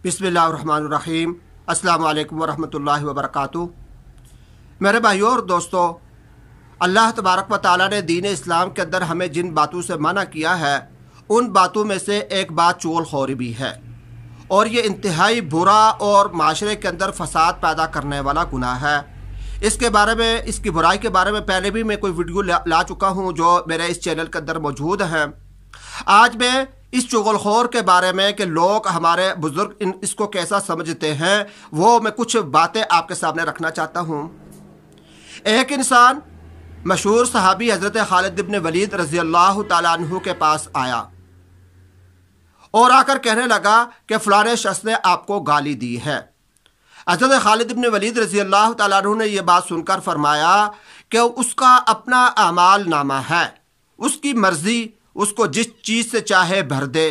बिस्मिल्लाहिर्रहमानिर्रहीम। अस्सलामु अलैकुम वरहमतुल्लाहि वबरकातुहू। मेरे भाइयों और दोस्तों, अल्लाह तबारक व तआला ने दीन इस्लाम के अंदर हमें जिन बातों से मना किया है, उन बातों में से एक बात चुगलखोरी भी है, और ये इंतहाई बुरा और माशरे के अंदर फसाद पैदा करने वाला गुनाह है। इसके बारे में, इसकी बुराई के बारे में पहले भी मैं कोई वीडियो ला चुका हूँ जो मेरे इस चैनल के अंदर मौजूद है। आज मैं इस चुगलखोर के बारे में कि लोग, हमारे बुजुर्ग इसको कैसा समझते हैं, वो मैं कुछ बातें आपके सामने रखना चाहता हूँ। एक इंसान मशहूर सहाबी हज़रत खालिद इब्न वलीद रज़ी अल्लाह तआला अन्हु के पास आया और आकर कहने लगा कि फ़लाने शख्स ने आपको गाली दी है। हज़रत खालिद इब्न वलीद रज़ी अल्लाह तआला अन्हु ने यह बात सुनकर फरमाया कि उसका अपना अमाल नामा है, उसकी मर्ज़ी उसको जिस चीज़ से चाहे भर दे।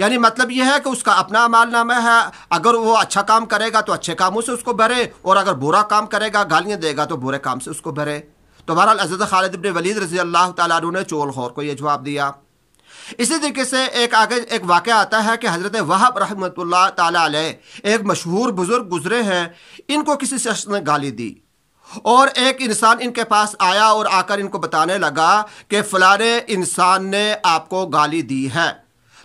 यानी मतलब यह है कि उसका अपना अमाल नामा है, अगर वो अच्छा काम करेगा तो अच्छे कामों से उसको भरे, और अगर बुरा काम करेगा, गालियाँ देगा, तो बुरे काम से उसको भरे। तो बहरहाल हज़रत खालिद इब्न वलीद रज़ी अल्लाह तआला अन्हु ने चुगलखोर को यह जवाब दिया। इसी तरीके से एक वाक़या आता है कि हज़रत वहाब रहमतुल्लाह ताला अलैह एक मशहूर बुज़ुर्ग गुजरे हैं, इनको किसी शख्स ने गाली दी और एक इंसान इनके पास आया और आकर इनको बताने लगा कि फ़लाने इंसान ने आपको गाली दी है।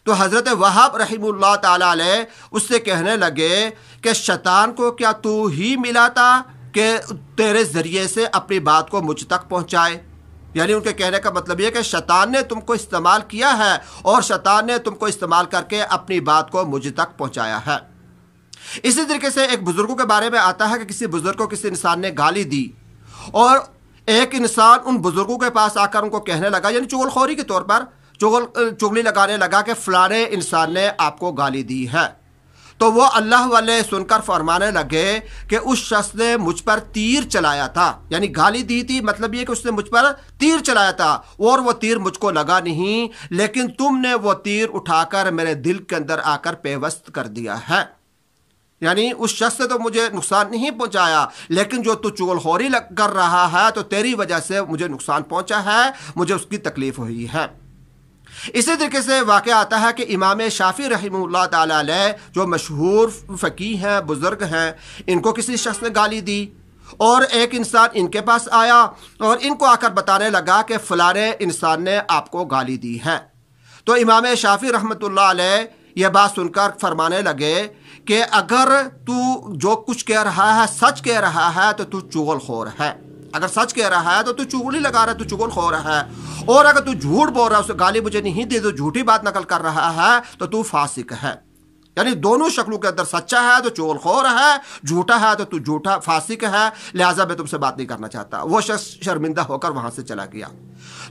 तो हज़रत वहाब रहमतुल्लाह ताला अलैह उससे कहने लगे कि शैतान को क्या तू ही मिला था कि तेरे ज़रिए से अपनी बात को मुझ तक पहुँचाए। यानी उनके कहने का मतलब ये कि शैतान ने तुमको इस्तेमाल किया है और शैतान ने तुमको इस्तेमाल करके अपनी बात को मुझ तक पहुँचाया है। इसी तरीके से एक बुजुर्गों के बारे में आता है कि किसी बुजुर्ग को किसी इंसान ने गाली दी और एक इंसान उन बुजुर्गों के पास आकर उनको कहने लगा, यानी चुगलखोरी के तौर पर चुगली लगाने लगा कि फ़लाने इंसान ने आपको गाली दी है। तो वो अल्लाह वाले सुनकर फरमाने लगे कि उस शख्स ने मुझ पर तीर चलाया था। यानी गाली दी थी, मतलब ये कि उसने मुझ पर तीर चलाया था और वो तीर मुझको लगा नहीं, लेकिन तुमने वो तीर उठाकर मेरे दिल के अंदर आकर पेवस्त कर दिया है। यानी उस शख्स से तो मुझे नुकसान नहीं पहुंचाया, लेकिन जो तू चुगलखोरी कर रहा है तो तेरी वजह से मुझे नुकसान पहुंचा है, मुझे उसकी तकलीफ हुई है। इसी तरीके से वाक़या आता है कि इमाम शाफी रहमतुल्लाह ताला अलैह जो मशहूर फ़कीह हैं, बुज़ुर्ग हैं, इनको किसी शख्स ने गाली दी और एक इंसान इनके पास आया और इनको आकर बताने लगा कि फ़लाने इंसान ने आपको गाली दी है। तो इमाम शाफी रहमतुल्लाह अलैह यह बात सुनकर फरमाने लगे कि अगर तू जो कुछ कह रहा है सच कह रहा है तो तू चुगलखोर है, अगर सच कह रहा है तो तू चुगली लगा रहा है, तू चुगलखोर है, और अगर तू झूठ बोल रहा है, उसे गाली मुझे नहीं दी, तो झूठी बात नकल कर रहा है तो तू फासिक है। यानी दोनों शक्लों के अंदर सच्चा है तो चुगलखोर है, झूठा है तो तू झूठा फासिक है, लिहाजा मैं तुमसे बात नहीं करना चाहता। वो शख्स शर्मिंदा होकर वहां से चला गया।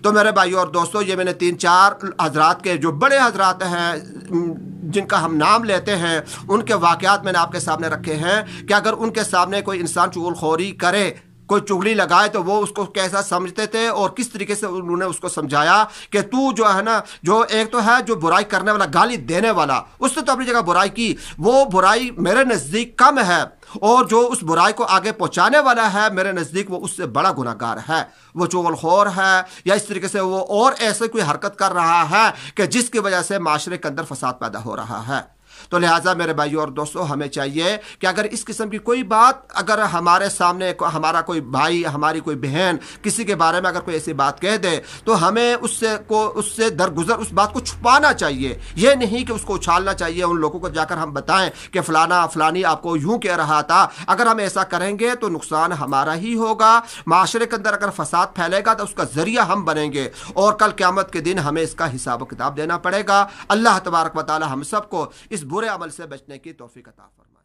तो मेरे भाइयों और दोस्तों, ये मैंने 3-4 हजरात के जो बड़े हजरात हैं जिनका हम नाम लेते हैं, उनके वाक़यात मैंने आपके सामने रखे हैं कि अगर उनके सामने कोई इंसान चुगलखोरी करे, कोई चुगली लगाए, तो वो उसको कैसा समझते थे और किस तरीके से उन्होंने उसको समझाया कि तू जो है ना, जो एक तो है जो बुराई करने वाला, गाली देने वाला, उसने तो अपनी जगह बुराई की, वो बुराई मेरे नज़दीक कम है, और जो उस बुराई को आगे पहुंचाने वाला है मेरे नज़दीक वो उससे बड़ा गुनाहगार है, वो चुगलखोर है, या इस तरीके से वो और ऐसे कोई हरकत कर रहा है कि जिसकी वजह से माशरे के अंदर फसाद पैदा हो रहा है। तो लिहाजा मेरे भाइयों और दोस्तों, हमें चाहिए कि अगर इस किस्म की कोई बात अगर हमारे सामने हमारा कोई भाई, हमारी कोई बहन किसी के बारे में अगर कोई ऐसी बात कह दे, तो हमें उससे दरगुजर उस बात को छुपाना चाहिए। यह नहीं कि उसको उछालना चाहिए, उन लोगों को जाकर हम बताएं कि फलाना फलानी आपको यूं कह रहा था। अगर हम ऐसा करेंगे तो नुकसान हमारा ही होगा, माशरे के अंदर अगर फसाद फैलेगा तो उसका जरिया हम बनेंगे और कल क़यामत के दिन हमें इसका हिसाब किताब देना पड़ेगा। अल्लाह तबारक व तआला हम सबको इस बुरे अमल से बचने की तौफीक अता फरमाए।